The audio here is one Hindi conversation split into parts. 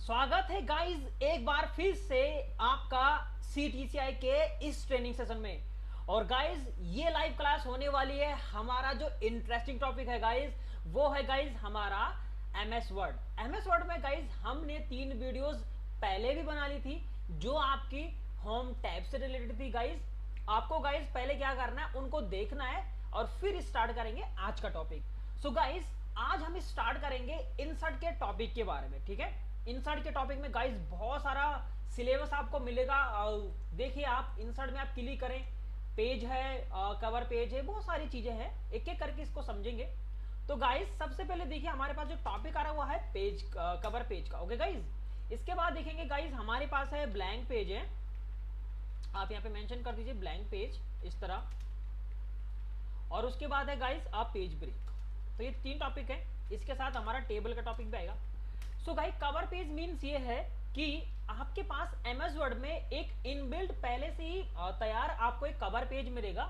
स्वागत है गाइस एक बार फिर से आपका CTCI के इस ट्रेनिंग सेशन में। और गाइस ये लाइव क्लास होने वाली है। हमारा जो इंटरेस्टिंग टॉपिक है गाइस वो है गाइस हमारा MS वर्ड। MS वर्ड में गाइस हमने 3 वीडियोस पहले भी बना ली थी जो आपकी होम टैब से रिलेटेड थी। गाइस आपको गाइस पहले क्या करना है, उनको देखना है और फिर स्टार्ट करेंगे आज का टॉपिक। सो गाइस आज हम स्टार्ट करेंगे इंसर्ट के टॉपिक के बारे में। ठीक है, इंसर्ट के टॉपिक में गाइस बहुत सारा सिलेबस आपको मिलेगा। देखिए आप इंसर्ट में आप क्लिक करें, पेज है, कवर पेज है, बहुत सारी चीजें हैं, एक एक करके इसको समझेंगे। तो गाइस सबसे पहले देखिए हमारे पास जो टॉपिक आ रहा हुआ है पेज कवर पेज का। ओके गाइस, इसके बाद देखेंगे गाइस हमारे पास है ब्लैंक पेज है। आप यहाँ पे मेंशन कर दीजिए ब्लैंक पेज इस तरह। और उसके बाद है गाइस आप पेज ब्रेक। तो ये 3 टॉपिक है, इसके साथ हमारा टेबल का टॉपिक भी आएगा। So guys cover page means ये है कि आपके पास MS वर्ड में एक इनबिल्ट पहले से ही तैयार आपको एक कवर पेज मिलेगा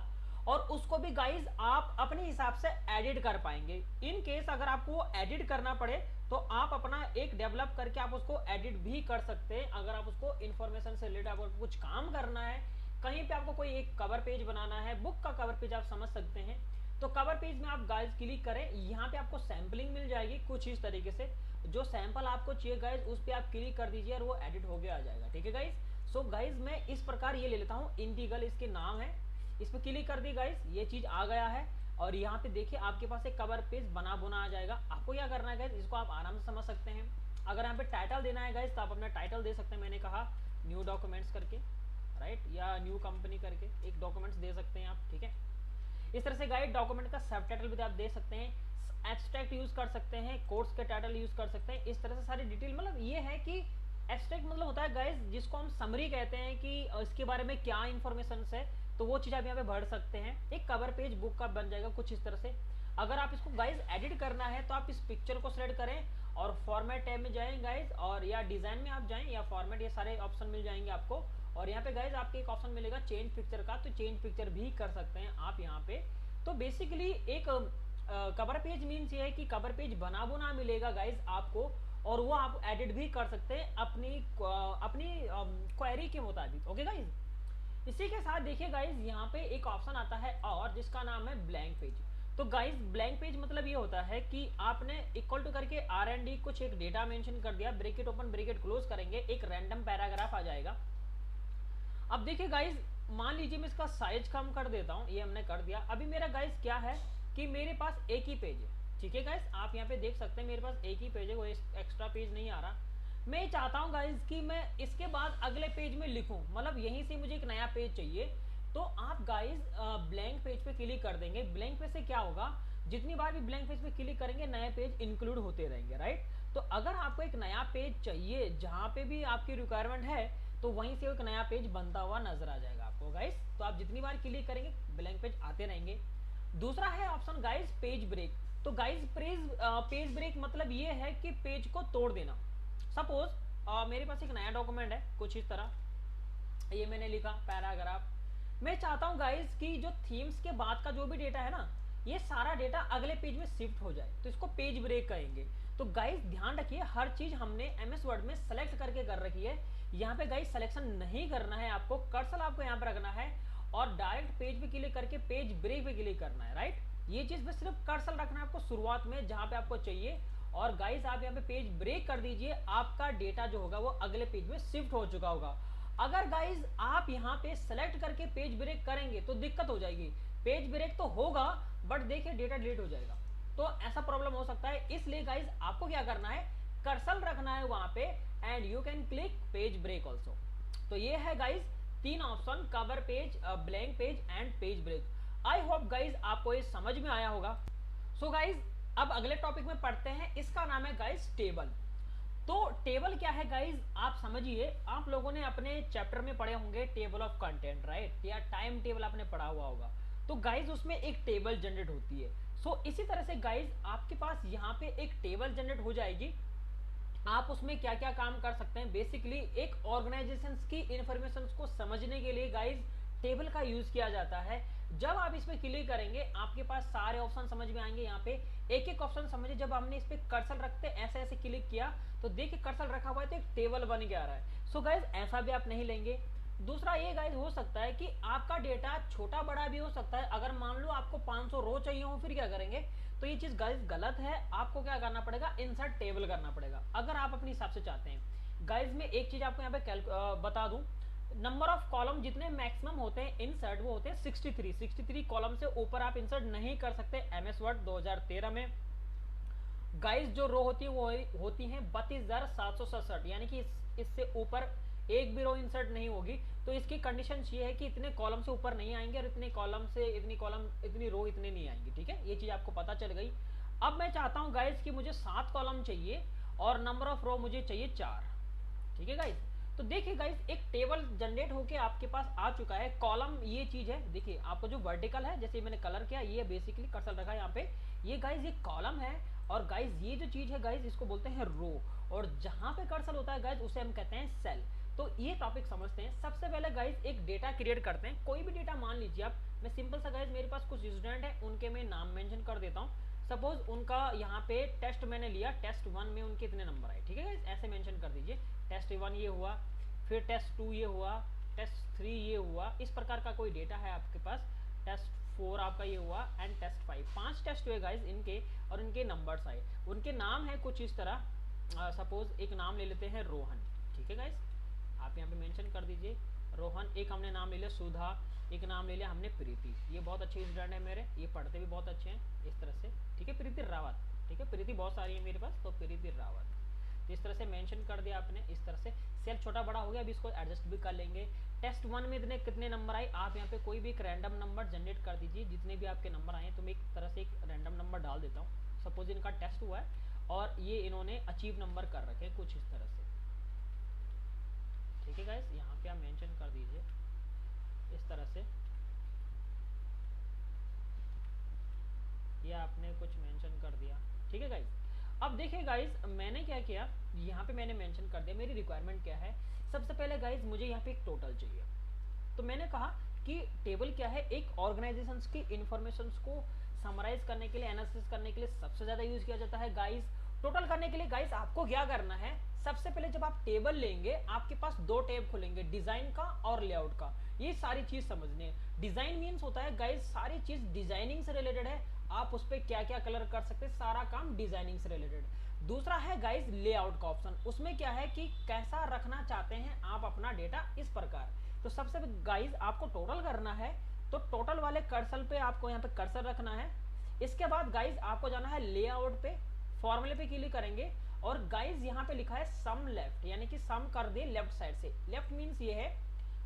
और उसको भी गाइस आप अपने हिसाब से एडिट कर पाएंगे। इन केस अगर आपको एडिट करना पड़े तो आप अपना एक डेवलप करके आप उसको एडिट भी कर सकते हैं। अगर आप उसको इंफॉर्मेशन से रिलेटेड आपको कुछ काम करना है, कहीं पे आपको कोई एक कवर पेज बनाना है, बुक का कवर पेज आप समझ सकते हैं, तो कवर पेज में आप गाइस क्लिक करें। यहाँ पे आपको सैम्पलिंग मिल जाएगी कुछ इस तरीके से। जो सैंपल आपको चाहिए गाइस उस पे आप क्लिक कर दीजिए और वो एडिट हो गया आ जाएगा। ठीक है गाइस। सो गाइस मैं इस प्रकार ये ले लेता हूँ, इंटीग्रल इसके नाम है, इस पे क्लिक कर दी गाइस, ये चीज आ गया है। और यहाँ पे देखिए आपके पास एक कवर पेज बना बुना आ जाएगा। आपको क्या करना है गाइस, इसको आप आराम से समझ सकते हैं। अगर यहाँ पे टाइटल देना है गाइस तो आप अपना टाइटल दे सकते हैं। मैंने कहा न्यू डॉक्यूमेंट्स करके, राइट, या न्यू कंपनी करके एक डॉक्यूमेंट्स दे सकते हैं आप। ठीक है, इस तरह से गाइड डॉक्यूमेंट का सब टाइटल भी आप दे सकते हैं, एब्स्ट्रैक्ट यूज कर सकते हैं, कोर्स के टाइटल यूज कर सकते हैं। इस तरह से सारी डिटेल, मतलब ये है कि एब्स्ट्रैक्ट मतलब होता है गाइस जिसको हम समरी कहते हैं कि इसके बारे में क्या इन्फॉर्मेशन है, तो वो चीज आप यहाँ पे भर सकते हैं। एक कवर पेज बुक का बन जाएगा कुछ इस तरह से। अगर आप इसको गाइस एडिट करना है तो आप इस पिक्चर को सिलेक्ट करें और फॉर्मेट टैब में जाएं गाइस, और या डिजाइन में आप जाएं या फॉर्मेट, ये सारे ऑप्शन मिल जाएंगे आपको। और यहाँ पे गाइस आपके एक ऑप्शन मिलेगा चेंज पिक्चर का, तो चेंज पिक्चर भी कर सकते हैं आप यहाँ पे। तो बेसिकली एक कवर पेज मीन्स ये है कि कवर पेज बना बुना मिलेगा गाइस आपको, और वो आप एडिट भी कर सकते हैं अपनी क्वेरी के मुताबिक। ओके गाइस, इसी के साथ देखिए गाइस यहाँ पे एक ऑप्शन आता है और जिसका नाम है ब्लैंक पेज। तो गाइस ब्लैंक पेज मतलब ये होता है कि आपने इक्वल टू करके R&D कुछ एक डेटा मेंशन कर दिया, ब्रैकेट ओपन ब्रैकेट क्लोज करेंगे, एक रैंडम पैराग्राफ आ जाएगा। अब देखिए गाइस मान लीजिए मैं इसका साइज कम कर देता हूं, ये हमने कर दिया। अभी मेरा गाइस क्या है कि मेरे पास एक ही पेज है। ठीक है गाइस, आप यहाँ पे देख सकते हैं मेरे पास एक ही पेज है, कोई एक्स्ट्रा पेज नहीं आ रहा। मैं चाहता हूँ गाइस कि मैं इसके बाद अगले पेज में लिखूं, मतलब यहीं से मुझे एक नया पेज चाहिए। तो आप गाइस ब्लैंक पेज पे क्लिक कर देंगे। ब्लैंक पेज से क्या होगा, जितनी बार भी ब्लैंक पेज पे क्लिक करेंगे नए पेज इंक्लूड होते रहेंगे, राइट। तो अगर आपको एक नया पेज चाहिए जहां पे भी आपकी रिक्वायरमेंट है तो वहीं से एक नया पेज बनता हुआ नजर आ जाएगा आपको गाइस। तो आप जितनी बार क्लिक करेंगे ब्लैंक पेज आते रहेंगे। दूसरा है ऑप्शन गाइस पेज ब्रेक। तो गाइस पेज ब्रेक मतलब ये है कि पेज को तोड़ देना। सपोज मेरे पास एक नया डॉक्यूमेंट है कुछ इस तरह, ये मैंने लिखा पैराग्राफ। मैं चाहता हूं गाइस कि जो थीम्स के बाद का जो भी डेटा है ना, ये सारा डेटा अगले पेज में शिफ्ट हो जाए, तो इसको पेज ब्रेक कहेंगे। तो गाइस ध्यान रखिए हर चीज हमने MS वर्ड में सेलेक्ट करके कर रखी है। यहाँ पे गाइस सिलेक्शन नहीं करना है आपको, कर्सर आपको यहाँ पे रखना है और डायरेक्ट पेज पे क्लिक करके पेज ब्रेक पे क्लिक करना है, राइट। ये चीज पे सिर्फ कर्सर रखना है आपको शुरुआत में जहां पे आपको चाहिए। और गाइस आप यहाँ पे पेज ब्रेक कर दीजिए, आपका डेटा जो होगा वो अगले पेज में शिफ्ट हो चुका होगा। अगर गाइस आप यहाँ पे सेलेक्ट करके पेज ब्रेक करेंगे तो दिक्कत हो जाएगी। पेज ब्रेक तो होगा बट देखिए डेटा डिलीट हो जाएगा, तो ऐसा प्रॉब्लम हो सकता है। इसलिए गाइस आपको क्या करना है, कर्सर रखना है वहां पे and you can click page break also. तो ये है guys 3 option, cover page, blank page and page break. I hope guys आपको ये समझ में आया होगा। सो गाइस अब अगले टॉपिक में पढ़ते हैं, इसका नाम है गाइस टेबल। तो टेबल क्या है गाइस, आप समझिए, आप लोगों ने अपने चैप्टर में पढ़े होंगे टेबल ऑफ कंटेंट, राइट, या टाइम टेबल आपने पढ़ा हुआ होगा। तो गाइस उसमें एक टेबल जनरेट होती है। सो इसी तरह से गाइस आपके पास यहाँ पे एक टेबल जनरेट हो जाएगी। आप उसमें क्या क्या काम कर सकते हैं, बेसिकली एक ऑर्गेनाइजेशन की इंफॉर्मेशन को समझने के लिए गाइस टेबल का यूज किया जाता है। जब आप इस पे क्लिक करेंगे आपके पास सारे ऑप्शन समझ में आएंगे। यहाँ पे एक एक ऑप्शन समझिए, जब हमने इस पे कर्सर रखते ऐसे ऐसे क्लिक किया तो देखिए कर्सर रखा हुआ है तो एक टेबल बन के आ रहा है। सो गाइज ऐसा भी आप नहीं लेंगे। दूसरा ये गाइज हो सकता है कि आपका डेटा छोटा बड़ा भी हो सकता है। अगर मान लो आपको 500 रो चाहिए हो, फिर क्या करेंगे? तो ये चीज गाइज गलत है। आपको क्या करना पड़ेगा? इंसर्ट टेबल करना पड़ेगा अगर आप अपने हिसाब से चाहते हैं। गाइज मैं एक चीज आपको यहाँ पे बता दूं, नंबर ऑफ कॉलम जितने मैक्सिमम होते हैं इंसर्ट वो होते हैं 63 कॉलम से ऊपर आप इंसर्ट नहीं कर सकते एमएस वर्ड 2013 में। गाइस जो रो होती है वो होती है 32,767, यानी कि इससे ऊपर एक भी रो इंसर्ट नहीं होगी। तो इसकी कंडीशन ये है कि इतने कॉलम से ऊपर नहीं आएंगे और इतने कॉलम से इतनी रो इतने नहीं आएंगी। ठीक है, ये चीज आपको पता चल गई। अब मैं चाहता हूं गाइस कि मुझे 7 कॉलम चाहिए और नंबर ऑफ रो मुझे चाहिए 4। ठीक है गाइस, तो देखिए गाइस एक टेबल जनरेट होके आपके पास आ चुका है। कॉलम ये चीज है, देखिए आपको जो वर्टिकल है जैसे मैंने कलर किया, ये बेसिकली कर्सर रखा है यहाँ पे, ये गाइस ये कॉलम है। और गाइस ये जो चीज है गाइस इसको बोलते हैं रो, और जहां पे कर्सर होता है गाइस उसे हम कहते हैं सेल। तो ये टॉपिक समझते हैं। सबसे पहले गाइस एक डेटा क्रिएट करते हैं, कोई भी डेटा मान लीजिए आप। मैं सिंपल सा गाइस मेरे पास कुछ स्टूडेंट है उनके मैं नाम मेंशन कर देता हूँ। सपोज उनका यहाँ पे टेस्ट मैंने लिया, टेस्ट 1 में उनके इतने नंबर आए। ठीक है गाइस, ऐसे मेंशन कर दीजिए। टेस्ट 1 ये हुआ, फिर टेस्ट 2 ये हुआ, टेस्ट 3 ये हुआ। इस प्रकार का कोई डेटा है आपके पास। टेस्ट 4 आपका ये हुआ एंड टेस्ट 5, 5 टेस्ट हुए गाइस इनके, और इनके नंबर्स आए। उनके नाम है कुछ इस तरह। सपोज एक नाम ले लेते हैं रोहन। ठीक है गाइस, आप यहाँ पे मेंशन कर दीजिए रोहन। एक हमने नाम ले लिया सुधा, एक नाम ले लिया हमने प्रीति। ये बहुत अच्छे स्टूडेंट है मेरे, ये पढ़ते भी बहुत अच्छे हैं इस तरह से। ठीक है, प्रीति रावत। ठीक है, प्रीति बहुत सारी है मेरे पास, तो प्रीति रावत। तो इस तरह से मेंशन कर दिया आपने। इस तरह से सेल छोटा बड़ा हो गया, अभी इसको एडजस्ट भी कर लेंगे। टेस्ट 1 में इतने कितने नंबर आए, आप यहाँ पे कोई भी एक रैंडम नंबर जनरेट कर दीजिए। जितने भी आपके नंबर आए तो मैं एक तरह से एक रैंडम नंबर डाल देता हूँ। सपोज इनका टेस्ट हुआ है और ये इन्होंने अचीव नंबर कर रखे कुछ इस तरह से। ठीक है गाइस, यहाँ पे आप मेंशन कर दीजिए इस तरह से। ये आपने कुछ मेंशन कर दिया। ठीक है गाइस, अब देखिए गाइस मैंने क्या किया, यहाँ पे मैंने मेंशन कर दिया मेरी रिक्वायरमेंट क्या है। सबसे पहले गाइस मुझे यहाँ पे एक टोटल चाहिए। तो मैंने कहा कि टेबल क्या है, एक ऑर्गेनाइजेशंस की इंफॉर्मेशंस को समराइज करने के लिए, एनालिसिस करने के लिए सबसे ज्यादा यूज किया जाता है गाइस। टोटल करने के लिए गाइस आपको क्या करना है, सबसे पहले जब आप टेबल लेंगे आपके पास 2 टैब खुलेंगे, डिजाइन का और लेआउट का। ये सारी चीज समझनी है। डिजाइन मीन्स होता है गाइस सारी चीज डिजाइनिंग से रिलेटेड है, आप उस पर क्या क्या कलर कर सकते हैं, सारा काम डिजाइनिंग से रिलेटेड। दूसरा है गाइस लेआउट का ऑप्शन, उसमें क्या है कि कैसा रखना चाहते हैं आप अपना डेटा इस प्रकार। तो सबसे गाइस आपको टोटल करना है, तो टोटल वाले कर्सर पे आपको यहाँ पे कर्सर रखना है। इसके बाद गाइस आपको जाना है लेआउट पे, फॉर्मूले पे क्लिक करेंगे और गाइस यहाँ पे लिखा है सम लेफ्ट, यानी कि सम कर दे लेफ्ट साइड से। लेफ्ट मीन्स ये है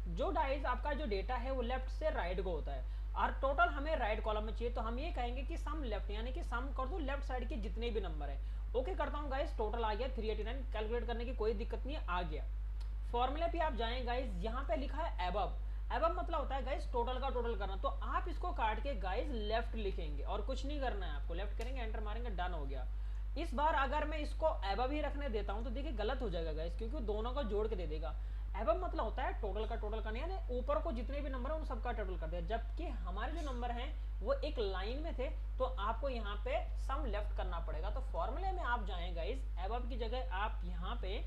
जो गाइस आपका जो डेटा है वो लेफ्ट से राइट को होता है, और टोटल हमें राइट कॉलम में चाहिए। तो हम ये कहेंगे कि सम लेफ्ट, यानी कि सम कर दो लेफ्ट साइड के जितने भी नंबर है। ओके करता हूँ गाइस, टोटल आ गया 389, कैलकुलेट करने की कोई दिक्कत नहीं है, आ गया। फॉर्मूले पे आप जाएं गाइस, यहाँ पे लिखा है एबव। एबव मतलब होता है गाइस टोटल का टोटल करना। तो आप इसको काट के गाइस लेफ्ट लिखेंगे और कुछ नहीं करना है आपको, लेफ्ट करेंगे एंटर मारेंगे, डन हो गया। इस बार अगर मैं इसको एबव ही रखने देता हूं तो देखिए गलत हो जाएगा गाइस, क्योंकि दोनों को जोड़ के दे देगा। एबव मतलब होता है टोटल का टोटल करना, यानी ऊपर को जितने भी नंबर है उन सबका टोटल कर दिया। जबकि हमारे जो नंबर हैं वो एक लाइन में थे, तो आपको यहाँ पे सम लेफ्ट करना पड़ेगा। तो फॉर्मूले में आप जाएं गाइस, एबव की जगह आप यहाँ पे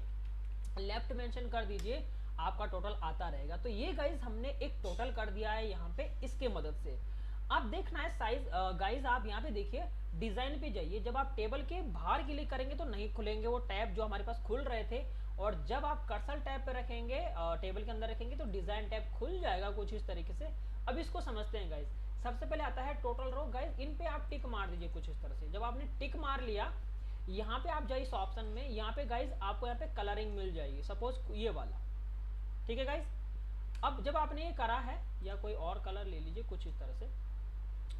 लेफ्ट मेंशन कर दीजिए, आपका टोटल आता रहेगा। तो ये गाइस हमने एक टोटल कर दिया है यहाँ पे इसके मदद से। अब देखना है साइज। गाइस आप यहाँ पे देखिए डिजाइन पे जाइए, जब आप टेबल के बाहर क्लिक करेंगे तो नहीं खुलेंगे वो टैब जो हमारे पास खुल रहे थे, और जब आप कर्सर टैब पे रखेंगे, टेबल के अंदर रखेंगे तो डिजाइन टैब खुल जाएगा कुछ इस तरीके से। अब इसको समझते हैं गाइस। सबसे पहले आता है टोटल रो। गाइस इन पे आप टिक मार दीजिए कुछ इस तरह से। जब आपने टिक मार लिया, यहाँ पे आप जाइए इस ऑप्शन में, यहाँ पे गाइस आपको यहाँ पे कलरिंग मिल जाएगी, सपोज ये वाला। ठीक है गाइस, अब जब आपने ये करा है, या कोई और कलर ले लीजिए कुछ इस तरह से,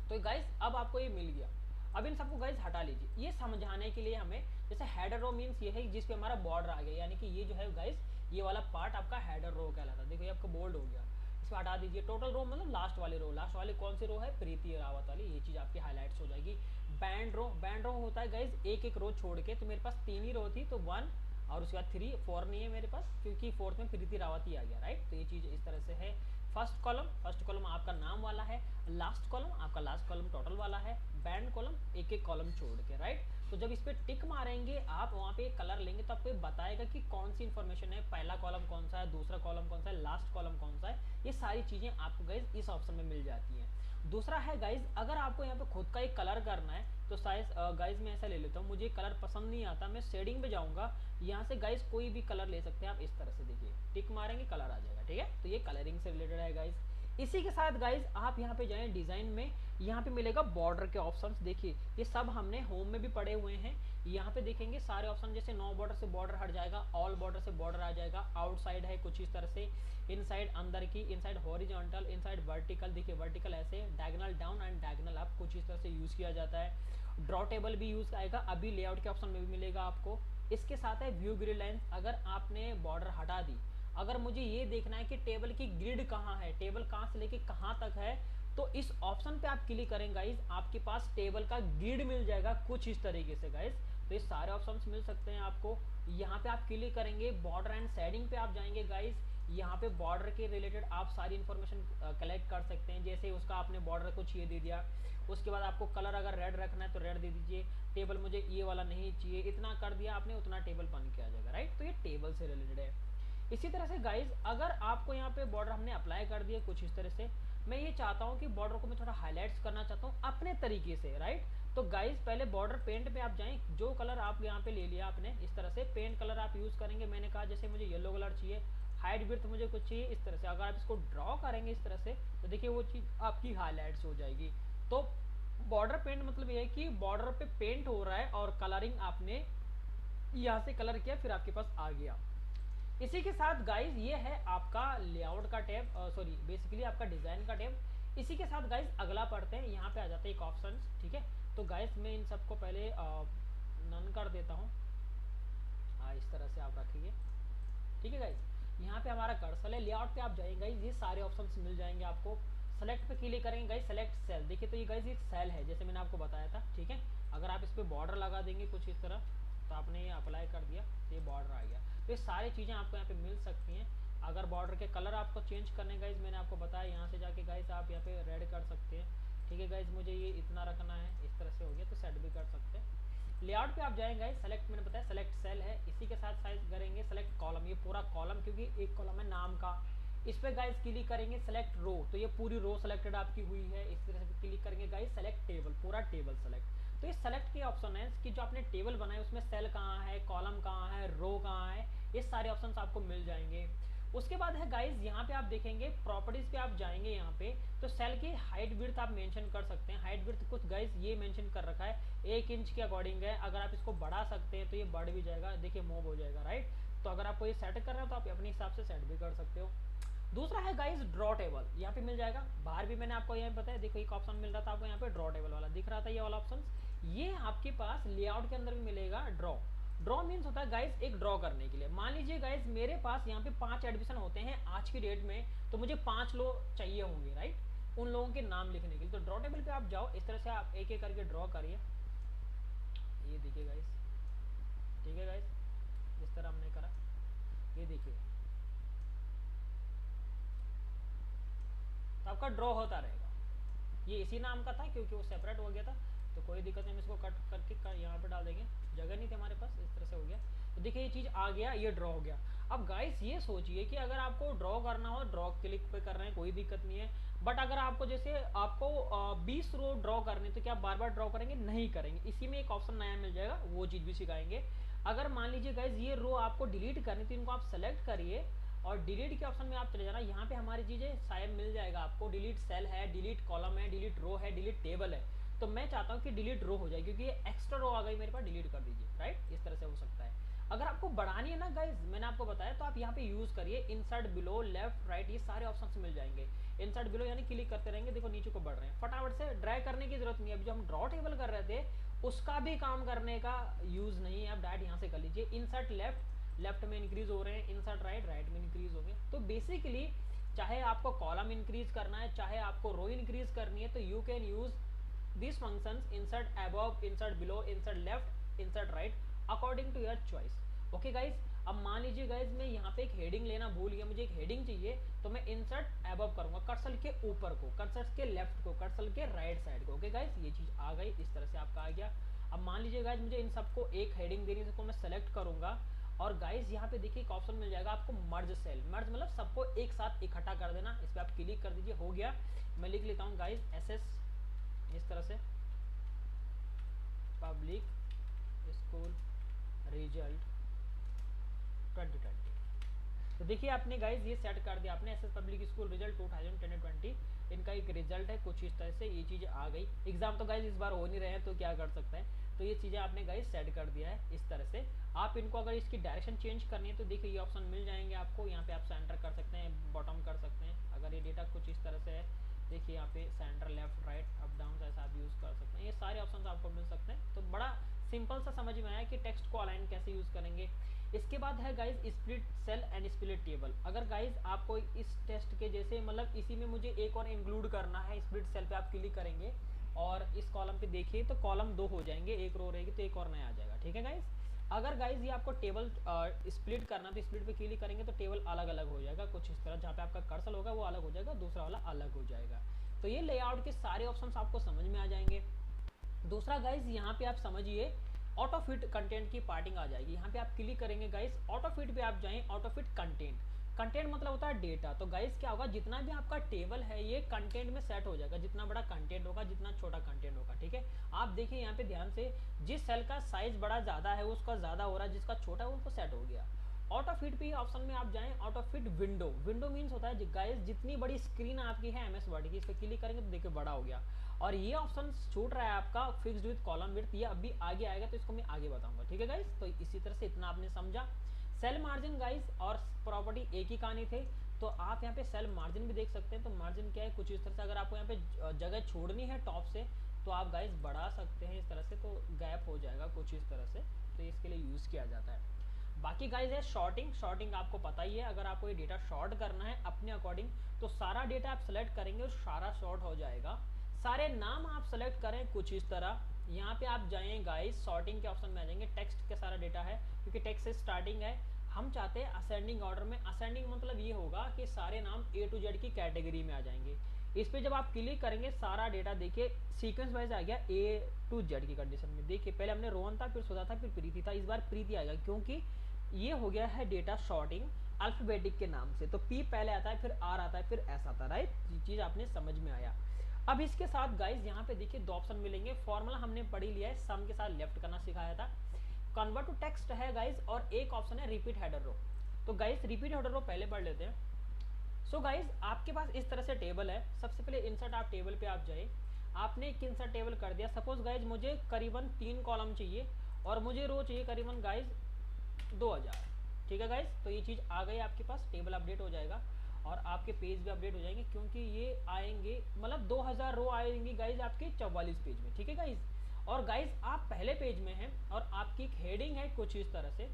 तो गाइस अब आपको ये मिल गया। अब इन सबको गाइस हटा लीजिए। ये समझाने के लिए हमें, जैसे हेडर रो मींस ये है जिस पे हमारा बॉर्डर आ गया, यानी कि ये जो है गाइस ये वाला पार्ट आपका हेडर रो कहलाता है। देखो ये आपका बोल्ड हो गया, इसको हटा दीजिए। टोटल रो मतलब लास्ट वाली रो, लास्ट वाली कौन सी रो है, प्रीति रावत वाली, ये चीज आपकी हाईलाइट्स हो जाएगी। बैंड रो, बैंड रो होता है गाइस एक एक रो छोड़ के, तो मेरे पास 3 ही रो थी, तो 1 और उसके बाद 3, 4 नहीं है मेरे पास, क्योंकि 4th में प्रीति रावत ही आ गया, राइट। तो ये चीज इस तरह से है। फर्स्ट कॉलम आपका नाम वाला है, लास्ट कॉलम आपका लास्ट कॉलम टोटल वाला है, बैंड कॉलम एक एक कॉलम छोड़ के, राइट। तो जब इस पे टिक मारेंगे आप, वहाँ पे कलर लेंगे तो आपको बताएगा कि कौन सी इन्फॉर्मेशन है, पहला कॉलम कौन सा है, दूसरा कॉलम कौन सा है, लास्ट कॉलम कौन सा है। ये सारी चीज़ें आपको गाइज इस ऑप्शन में मिल जाती हैं। दूसरा है गाइज, अगर आपको यहाँ पे खुद का एक कलर करना है तो साइज गाइज मैं ऐसा ले लेता हूँ, मुझे कलर पसंद नहीं आता, मैं शेडिंग पे जाऊँगा, यहाँ से गाइज कोई भी कलर ले सकते हैं आप। इस तरह से देखिए टिक मारेंगे कलर आ जाएगा, ठीक है। तो ये कलरिंग से रिलेटेड है गाइज। इसी के साथ गाइज आप यहाँ पे जाएं डिज़ाइन में, यहाँ पे मिलेगा बॉर्डर के ऑप्शंस। देखिए ये सब हमने होम में भी पढ़े हुए हैं। यहाँ पे देखेंगे सारे ऑप्शन, जैसे नो बॉर्डर से बॉर्डर हट जाएगा, ऑल बॉर्डर से बॉर्डर आ जाएगा, आउटसाइड है कुछ इस तरह से, इनसाइड अंदर की, इनसाइड हॉरिजॉन्टल, इनसाइड वर्टिकल, देखिए वर्टिकल ऐसे, diagonal down and diagonal up, कुछ इस तरह से यूज़ किया जाता है। ड्रॉ टेबल भी यूज़ आएगा, अभी लेआउट के ऑप्शन में भी मिलेगा आपको। इसके साथ है व्यू ग्रिड लाइन, अगर आपने बॉर्डर हटा दी, अगर मुझे ये देखना है कि टेबल की ग्रिड कहाँ है, टेबल कहाँ से लेके कहाँ तक है, तो इस ऑप्शन पे आप क्लिक करें गाइज, आपके पास टेबल का ग्रिड मिल जाएगा कुछ इस तरीके से गाइज। तो ये सारे ऑप्शंस मिल सकते हैं आपको। यहाँ पे आप क्लिक करेंगे, बॉर्डर एंड शेडिंग पे आप जाएंगे गाइज, यहाँ पे बॉर्डर के रिलेटेड आप सारी इन्फॉर्मेशन कलेक्ट कर सकते हैं। जैसे उसका आपने बॉर्डर कुछ ये दे दिया, उसके बाद आपको कलर अगर रेड रखना है तो रेड दे दीजिए, टेबल मुझे ये वाला नहीं चाहिए, इतना कर दिया आपने, उतना टेबल बन के आ जाएगा, राइट। तो ये टेबल से रिलेटेड है। इसी तरह से गाइज अगर आपको यहाँ पे बॉर्डर हमने अप्लाई कर दिया कुछ इस तरह से, मैं ये चाहता हूँ कि बॉर्डर को मैं थोड़ा हाईलाइट्स करना चाहता हूँ अपने तरीके से, राइट। तो गाइज पहले बॉर्डर पेंट पे आप जाएं, जो कलर आप यहाँ पे ले लिया आपने, इस तरह से पेंट कलर आप यूज़ करेंगे। मैंने कहा जैसे मुझे येलो कलर चाहिए, हाइट विड्थ मुझे कुछ चाहिए इस तरह से, अगर आप इसको ड्रॉ करेंगे इस तरह से तो देखिए वो चीज़ आपकी हाईलाइट्स हो जाएगी। तो बॉर्डर पेंट मतलब ये है कि बॉर्डर पे पेंट हो रहा है और कलरिंग आपने यहाँ से कलर किया, फिर आपके पास आ गया। इसी के साथ गाइज ये है आपका लेआउट का टैब, सॉरी बेसिकली आपका डिज़ाइन का टैब। इसी के साथ गाइज अगला पढ़ते हैं, यहाँ पे आ जाते हैं एक ऑप्शन, ठीक है। तो गाइज मैं इन सबको पहले नन कर देता हूँ, इस तरह से आप रखिए, ठीक है गाइज। यहाँ पे हमारा कर्सर है, लेआउट पे आप जाएंगे गाइज, ये सारे ऑप्शंस मिल जाएंगे आपको। सेलेक्ट पे क्लिक करेंगे गाइज, सेलेक्ट सेल, देखिए तो ये गाइज एक सेल है जैसे मैंने आपको बताया था, ठीक है। अगर आप इस पर बॉर्डर लगा देंगे कुछ इस तरह, तो आपने ये अप्लाई कर दिया तो ये बॉर्डर आ गया। तो ये सारी चीज़ें आपको यहाँ पे मिल सकती हैं। अगर बॉर्डर के कलर आपको चेंज करने गाइज, मैंने आपको बताया यहाँ से जाके गाइज आप यहाँ पे रेड कर सकते हैं, ठीक है गाइज। मुझे ये इतना रखना है, इस तरह से हो गया तो सेट भी कर सकते हैं। लेआउट पे आप जाएंगे गाइज, सेलेक्ट मैंने बताया सेलेक्ट सेल है, इसी के साथ साइज करेंगे सेलेक्ट कॉलम, ये पूरा कॉलम क्योंकि एक कॉलम है नाम का। इस पे गाइज क्लिक करेंगे सेलेक्ट रो, तो ये पूरी रो सेलेक्टेड आपकी हुई है। इस तरह से क्लिक करेंगे गाइज सेलेक्ट टेबल, पूरा टेबल सेलेक्ट। तो ये सेलेक्ट के ऑप्शन है कि जो आपने टेबल बनाया उसमें सेल कहाँ है, कॉलम कहाँ है, रो कहाँ है, ये सारे ऑप्शन आपको मिल जाएंगे। उसके बाद है गाइज यहाँ पे आप देखेंगे प्रॉपर्टीज पे आप जाएंगे, यहाँ पे तो सेल की हाइट विड्थ आप मेंशन कर सकते हैं। हाइट विड्थ कुछ गाइज ये मेंशन कर रखा है 1 इंच के अकॉर्डिंग है, अगर आप इसको बढ़ा सकते हैं तो ये बढ़ भी जाएगा, देखिए मूव हो जाएगा, राइट। तो अगर आपको ये सेट करना है तो आप अपने हिसाब से सेट भी कर सकते हो। दूसरा है गाइज ड्रॉ टेबल, यहाँ पे मिल जाएगा, बाहर भी मैंने आपको यहाँ पे बताया, देखो एक ऑप्शन मिल रहा था आपको यहाँ पे ड्रॉ टेबल वाला दिख रहा था, ये वाला ऑप्शन, ये आपके पास लेआउट के अंदर भी मिलेगा। ड्रॉ, ड्रॉ मीन्स होता है गाइज एक ड्रॉ करने के लिए। मान लीजिए गाइज मेरे पास यहाँ पे 5 एडमिशन होते हैं आज की डेट में, तो मुझे 5 लोग चाहिए होंगे, राइट, उन लोगों के नाम लिखने के लिए। तो ड्रॉ टेबल पे आप जाओ, इस तरह से आप एक एक करके ड्रॉ करिए, ये देखिए गाइज, ठीक है गाइज, इस तरह हमने करा, ये देखिए तो आपका ड्रॉ होता रहेगा। ये इसी नाम का था क्योंकि वो सेपरेट हो गया था, तो कोई दिक्कत नहीं, हम इसको कट करके यहाँ पे डाल देंगे, जगह नहीं थी हमारे पास, इस तरह से हो गया। तो देखिए ये चीज़ आ गया, ये ड्रॉ हो गया। अब गाइस ये सोचिए कि अगर आपको ड्रॉ करना हो, ड्रॉ क्लिक पे कर रहे हैं कोई दिक्कत नहीं है, बट अगर आपको जैसे आपको 20 रो ड्रॉ करनी, तो क्या बार बार ड्रॉ करेंगे? नहीं करेंगे। इसी में एक ऑप्शन नया मिल जाएगा, वो चीज़ भी सिखाएंगे। अगर मान लीजिए गाइज ये रो आपको डिलीट करनी, तो इनको आप सेलेक्ट करिए और डिलीट के ऑप्शन में आप चले जाना। यहाँ पे हमारी चीज़ें शायद मिल जाएगा आपको, डिलीट सेल है, डिलीट कॉलम है, डिलीट रो है, डिलीट टेबल है। तो मैं चाहता हूँ कि डिलीट रो हो जाए क्योंकि ये एक्स्ट्रा रो आ गई मेरे पास, डिलीट कर दीजिए, राइट। इस तरह से हो सकता है। अगर आपको बढ़ानी है ना गाइज, मैंने आपको बताया, तो आप यहाँ पे यूज करिए इंसर्ट बिलो, लेफ्ट राइट, ये सारे ऑप्शंस मिल जाएंगे। इंसर्ट बिलो यानी क्लिक करते रहेंगे, देखो नीचे को बढ़ रहे हैं, फटाफट से ड्रैग करने की जरूरत नहीं है। अभी जो हम ड्रॉ टेबल कर रहे थे उसका भी काम करने का यूज नहीं है, आप डायरेक्ट यहाँ से कर लीजिए। इंसर्ट लेफ्ट, लेफ्ट में इंक्रीज हो रहे हैं, इंसर्ट राइट, राइट में इंक्रीज हो गए। तो बेसिकली चाहे आपको कॉलम इंक्रीज करना है, चाहे आपको रो इंक्रीज करनी है, तो you can use this functions, insert above, insert below, insert left, insert right, according to your choice. Okay guys, अब मान लीजिए गाइज मैं यहाँ पे एक हेडिंग लेना भूल गया, मुझे एक हेडिंग चाहिए, तो मैं इंसर्ट एबव करूंगा, कर्सर के ऊपर को, कर्सर के लेफ्ट को, कर्सर के राइट साइड को। ओके गाइज, ये चीज आ गई, इस तरह से आपका आ गया। अब मान लीजिए गाइज मुझे इन सबको एक हेडिंग देनी है, इसको मैं सेलेक्ट करूंगा और गाइज यहाँ पे देखिए एक ऑप्शन मिल जाएगा आपको मर्ज सेल। मर्ज मतलब सबको एक साथ इकट्ठा कर देना, इस पर आप क्लिक कर दीजिए, हो गया। मैं लिख लेता हूँ गाइज SS, इस तरह से पब्लिक स्कूल रिजल्ट 2020। तो देखिए आपने गाइज ये सेट कर दिया आपने, एसएस पब्लिक स्कूल रिजल्ट 2020 इनका एक रिजल्ट है कुछ इस तरह से, ये चीज़ आ गई। एग्जाम तो गाइज इस बार हो नहीं रहे हैं तो क्या कर सकते हैं, तो ये चीज़ें आपने गाइज सेट कर दिया है इस तरह से। आप इनको अगर इसकी डायरेक्शन चेंज करनी है तो देखिए ये ऑप्शन मिल जाएंगे आपको, यहाँ पे आप सेंटर कर सकते हैं, बॉटम कर सकते हैं। अगर ये डेटा कुछ इस तरह से है, देखिए यहाँ पे centre, left, right, up, down ऐसा आप यूज़ कर सकते हैं, ये सारे ऑप्शन आपको मिल सकते हैं। तो बड़ा सिंपल सा समझ में आया कि टेक्स्ट को अलाइन कैसे यूज़ करेंगे। इसके बाद है guys split cell and split table. अगर गाइज आपको इस टेस्ट के जैसे मतलब इसी में मुझे एक और इंक्लूड करना है, स्प्लिट सेल पे आप क्लिक करेंगे और इस कॉलम पे देखिए तो कॉलम 2 हो जाएंगे, एक रो रहेगी तो एक और नया आ जाएगा, ठीक है गाइज। अगर गाइज ये आपको टेबल स्प्लिट करना तो स्प्लिट पे क्लिक करेंगे तो टेबल अलग अलग हो जाएगा कुछ इस तरह, जहाँ पे आपका कर्सर होगा वो अलग हो जाएगा, दूसरा वाला अलग हो जाएगा। तो ये लेआउट के सारे ऑप्शन आपको समझ में आ जाएंगे। दूसरा गाइज यहाँ पे आप समझिए ऑटो फिट कंटेंट की पार्टिंग आ जाएगी, यहाँ पे आप क्लिक करेंगे गाइज, ऑटो फिट पे आप जाएं, ऑटो फिट कंटेंट, कंटेंट मतलब होता है डेटा। तो गाइज क्या होगा, जितना भी आपका टेबल है ये कंटेंट में सेट हो जाएगा, जितना बड़ा कंटेंट होगा, जितना छोटा कंटेंट होगा, ठीक है। आप देखिए यहाँ पे ध्यान से, जिस सेल का साइज बड़ा ज्यादा है उसका ज्यादा हो रहा है, जिसका छोटा है उसको सेट हो गया। ऑटो फिट पे ऑप्शन में आप जाएं, auto fit window, window means होता है गाइस जितनी बड़ी स्क्रीन आपकी है MS वर्ड की, इस पर क्लिक करेंगे तो देखिए बड़ा हो गया। और ये ऑप्शन छूट रहा है आपका फिक्स्ड विद कॉलम विड्थ, ये अभी आगे आएगा तो इसको मैं आगे बताऊंगा, ठीक है गाइस। तो इसी तरह से इतना आपने समझा। सेल मार्जिन गाइस और प्रॉपर्टी एक ही कहानी थे, तो आप यहाँ पे सेल मार्जिन भी देख सकते हैं। तो मार्जिन क्या है, कुछ इस तरह से, अगर आपको यहाँ पे जगह छोड़नी है टॉप से तो आप गाइस बढ़ा सकते हैं इस तरह से, तो गैप हो जाएगा कुछ इस तरह से, तो इसके लिए यूज किया जाता है। बाकी गाइज है शॉर्टिंग, शॉर्टिंग आपको पता ही है, अगर आपको ये डेटा शॉर्ट करना है अपने अकॉर्डिंग तो सारा डेटा आप सेलेक्ट करेंगे और सारा शॉर्ट हो जाएगा। सारे नाम आप सेलेक्ट करें कुछ इस तरह, यहाँ पे आप जाएं गाइज सॉर्टिंग के ऑप्शन में आ जाएंगे, टेक्स्ट के सारा डेटा है क्योंकि टेक्स्ट से स्टार्टिंग है, हम चाहते हैं असेंडिंग ऑर्डर में। असेंडिंग मतलब ये होगा कि सारे नाम A to Z की कैटेगरी में आ जाएंगे। इस पे जब आप क्लिक करेंगे सारा डेटा देखिए सीक्वेंस वाइज आ गया A to Z की कंडीशन में। देखिए पहले हमने रोहन था, फिर सुधा था, फिर प्रीति था, इस बार प्रीति आएगा क्योंकि ये हो गया है डेटा शॉर्टिंग अल्फाबेटिक के नाम से। तो P पहले आता है, फिर R आता है, फिर S आता है, राइट। ये चीज आपने समझ में आया। अब इसके साथ गाइज यहाँ पे देखिए 2 ऑप्शन मिलेंगे, फॉर्मूला हमने पढ़ ही लिया है, सम के साथ लेफ्ट करना सिखाया था, कन्वर्ट टू टेक्स्ट है गाइज, और एक ऑप्शन है रिपीट हेडर रो। तो गाइज रिपीट हेडर रो पहले पढ़ लेते हैं। सो गाइज आपके पास इस तरह से टेबल है, सबसे पहले इंसर्ट आप टेबल पे आप जाए, आपने एक इंसर्ट टेबल कर दिया। सपोज गाइज मुझे करीबन 3 कॉलम चाहिए और मुझे रो चाहिए करीबन गाइज 2000, ठीक है गाइज। तो ये चीज़ आ गई आपके पास, टेबल अपडेट हो जाएगा और आपके पेज भी अपडेट हो जाएंगे क्योंकि ये आएंगे मतलब 2000 रो आएंगी गाइज आपके 44 पेज में, ठीक है गाइज। और गाइज आप पहले पेज में हैं और आपकी एक हेडिंग है कुछ इस तरह से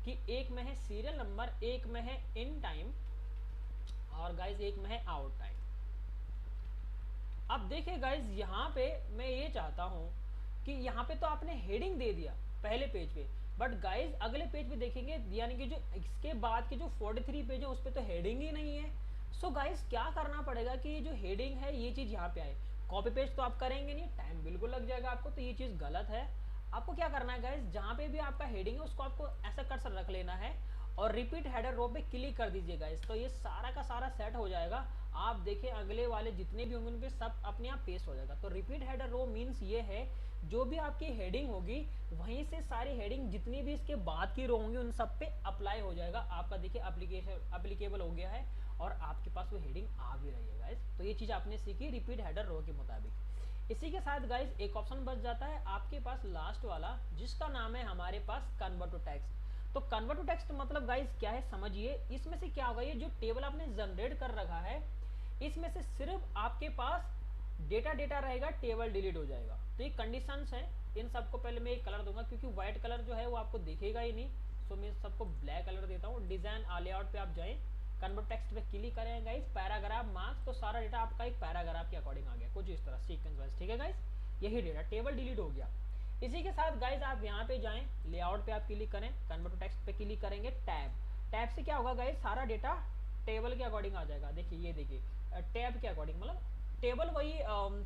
कि एक में है सीरियल नंबर, एक में है इन टाइम और गाइज एक में है आउट टाइम। अब देखिए गाइज यहाँ पे मैं ये चाहता हूँ कि यहाँ पे तो आपने हेडिंग दे दिया पहले पेज पे, बट गाइज अगले पेज पे देखेंगे यानी कि जो इसके बाद के जो 43 पेज है उस पर तो हेडिंग ही नहीं है। सो गाइज क्या करना पड़ेगा कि ये जो हेडिंग है ये चीज यहाँ पे आए। कॉपी पेस्ट तो आप करेंगे नहीं, टाइम बिल्कुल लग जाएगा आपको, तो ये चीज गलत है। आपको क्या करना है गाइज, जहाँ पे भी आपका हेडिंग है उसको आपको ऐसा कर्सर रख लेना है और रिपीट हेडर रो पे क्लिक कर दीजिए गाइज, तो ये सारा का सारा सेट हो जाएगा। आप देखिए अगले वाले जितने भी होंगे उन पे सब अपने आप पेस्ट हो जाएगा। तो रिपीट हेडर रो मीन्स ये है जो भी आपकी हेडिंग होगी वहीं से सारी हेडिंग जितनी भी इसके बाद की रो होंगी उन सब पे अप्लाई हो जाएगा। आपका देखिए एप्लीकेबल हो गया है और आपके पास वो हेडिंग आ भी रही है गाइज। तो ये चीज आपने सीखी रिपीट हेडर रो के मुताबिक। इसी के साथ गाइज एक ऑप्शन बच जाता है आपके पास लास्ट वाला, जिसका नाम है हमारे पास कन्वर्ट टू टेक्स्ट। तो कन्वर्ट टू टेक्स्ट मतलब गाइज क्या है समझिए, इसमें से क्या होगा, ये जो टेबल आपने जनरेट कर रखा है इसमें से सिर्फ आपके पास डेटा रहेगा, टेबल डिलीट हो जाएगा। तो ये कंडीशंस हैं, इन सबको पहले मैं एक कलर दूंगा क्योंकि व्हाइट कलर जो है वो आपको दिखेगा ही नहीं, सो मैं सबको ब्लैक कलर देता हूँ। डिजाइन लेआउट पे आप जाएं, कन्वर्ट टेक्स्ट पे क्लिक करें गाइज, पैराग्राफ मार्क्स, तो सारा डेटा आपका एक पैराग्राफ के अकॉर्डिंग आ गया कुछ इस तरह सीक्वेंस वाइज, ठीक है गाइज। यही डेटा टेबल डिलीट हो गया। इसी के साथ गाइज आप यहाँ पे जाएं, लेआउट पे आप क्लिक करें, कन्वर्ट टू टेक्स्ट पे क्लिक करेंगे, टैब से क्या होगा गाइज, सारा डेटा टेबल के अकॉर्डिंग आ जाएगा। देखिए ये देखिए टैब के अकॉर्डिंग, मतलब टेबल वही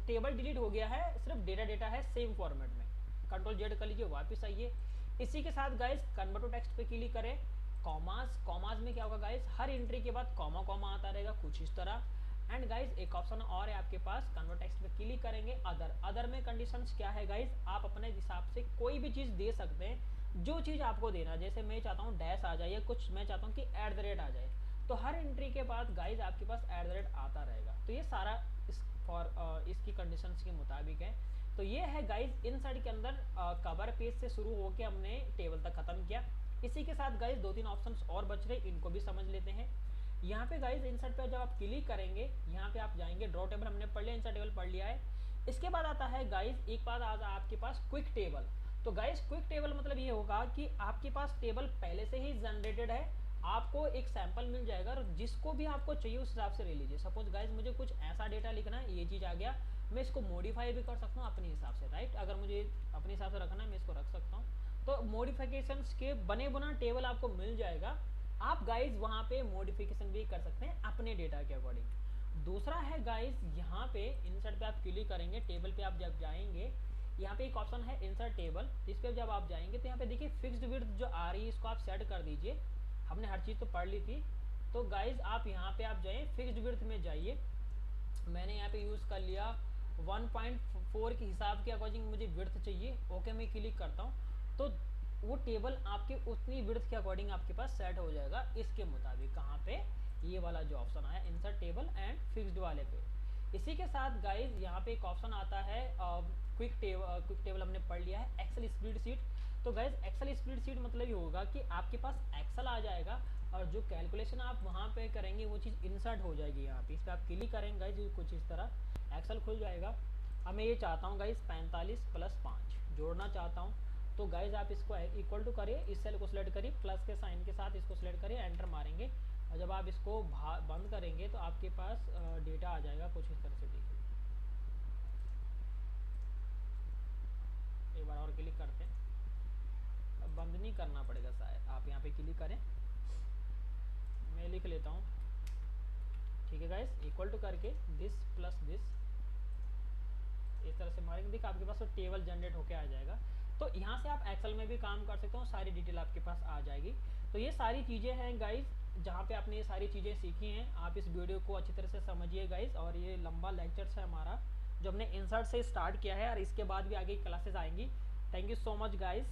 टेबल डिलीट हो गया है, सिर्फ डेटा है सेम फॉर्मेट में। कंट्रोल जेड कर लीजिए, वापस आइए। इसी के साथ गाइज कन्वर्ट टू टेक्स्ट पे क्लिक करें, कॉमास में क्या होगा गाइज, हर एंट्री के बाद कॉमा आता रहेगा कुछ इस तरह। एंड गाइज एक ऑप्शन और है आपके पास, कन्वर्ट टेक्स्ट पे क्लिक करेंगे, अदर में कंडीशंस क्या है गाइज, आप अपने हिसाब से कोई भी चीज़ दे सकते हैं, जो चीज़ आपको देना। जैसे मैं चाहता हूँ डैश आ जाए, या कुछ मैं चाहता हूँ कि @ आ जाए, तो हर एंट्री के बाद गाइज आपके पास @ आता रहेगा। तो ये सारा इसकी कंडीशंस के मुताबिक है। तो ये है गाइज इनसाइड के अंदर कवर पेज से शुरू होकर हमने टेबल तक खत्म किया। इसी के साथ गाइज 2-3 ऑप्शंस और बच रहे, इनको भी समझ लेते हैं। यहाँ पे गाइज इंसर्ट पे जब आप क्लिक करेंगे, यहाँ पे आप जाएंगे, ड्रॉ टेबल हमने पढ़ लिया, इंसर्ट टेबल पढ़ लिया है। इसके बाद आता है गाइज एक बात आता है आपके पास क्विक टेबल। तो गाइज क्विक टेबल मतलब ये होगा कि आपके पास टेबल पहले से ही जनरेटेड है, आपको एक सैंपल मिल जाएगा और जिसको भी आपको चाहिए उस हिसाब से ले लीजिए। सपोज गाइज मुझे कुछ ऐसा डेटा लिखना है, ये चीज़ आ गया, मैं इसको मॉडिफाई भी कर सकता हूँ अपने हिसाब से, राइट। अगर मुझे अपने हिसाब से रखना है मैं इसको रख सकता हूँ। तो मॉडिफिकेशंस के बने बुना टेबल आपको मिल जाएगा, आप गाइज वहाँ पे मॉडिफिकेशन भी कर सकते हैं अपने डेटा के अकॉर्डिंग। दूसरा है गाइज यहाँ पे इंसर्ट पे आप क्लिक करेंगे, टेबल पे आप जब जाएंगे, यहाँ पे एक ऑप्शन है इंसर्ट टेबल, इस पर जब आप जाएंगे तो यहाँ पे देखिए फिक्स्ड विड्थ जो आ रही है इसको आप सेट कर दीजिए। हमने हर चीज़ तो पढ़ ली थी। तो गाइज आप यहाँ पे आप जाइए, फिक्स्ड विड्थ में जाइए, मैंने यहाँ पे यूज़ कर लिया 1.4 के हिसाब के अकॉर्डिंग मुझे विड्थ चाहिए। ओके मैं क्लिक करता हूँ, तो वो टेबल आपके उतनी विड्थ के अकॉर्डिंग आपके पास सेट हो जाएगा इसके मुताबिक। कहाँ पे, ये वाला जो ऑप्शन आया इंसर्ट टेबल एंड फिक्स्ड वाले पे। इसी के साथ गाइज यहाँ पे एक ऑप्शन आता है क्विक टेबल हमने पढ़ लिया है, एक्सेल स्प्रेडशीट। तो गाइज एक्सेल स्प्रेडशीट मतलब ये होगा कि आपके पास एक्सेल आ जाएगा और जो कैलकुलेशन आप वहाँ पे करेंगे वो चीज़ इंसर्ट हो जाएगी यहाँ पे। इस पर आप क्लिक करेंगे गाइज, कुछ इस तरह एक्सेल खुल जाएगा। अब मैं ये चाहता हूँ गाइज 45 + 5 जोड़ना चाहता हूँ, तो गाइज आप इसको इक्वल टू करिए, इस सेल को सिलेक्ट करिए, प्लस के साइन के साथ इसको सिलेक्ट करिए, एंटर मारेंगे और जब आप इसको बंद करेंगे तो आपके पास डेटा आ जाएगा कुछ इस तरह से। देखिए एक बार और क्लिक करते हैं, अब बंद नहीं करना पड़ेगा शायद, आप यहाँ पे क्लिक करें, मैं लिख लेता हूँ, ठीक है गाइज, इक्वल टू करके दिस प्लस दिस, इस तरह से मारेंगे, देखिए आपके पास तो टेबल जनरेट होके आ जाएगा। तो यहाँ से आप एक्सेल में भी काम कर सकते हो, सारी डिटेल आपके पास आ जाएगी। तो ये सारी चीज़ें हैं गाइज, जहाँ पे आपने ये सारी चीज़ें सीखी हैं, आप इस वीडियो को अच्छी तरह से समझिए गाइज। और ये लंबा लेक्चर्स है हमारा जो हमने इंसर्ट से स्टार्ट किया है, और इसके बाद भी आगे क्लासेस आएंगी। Thank you so much guys.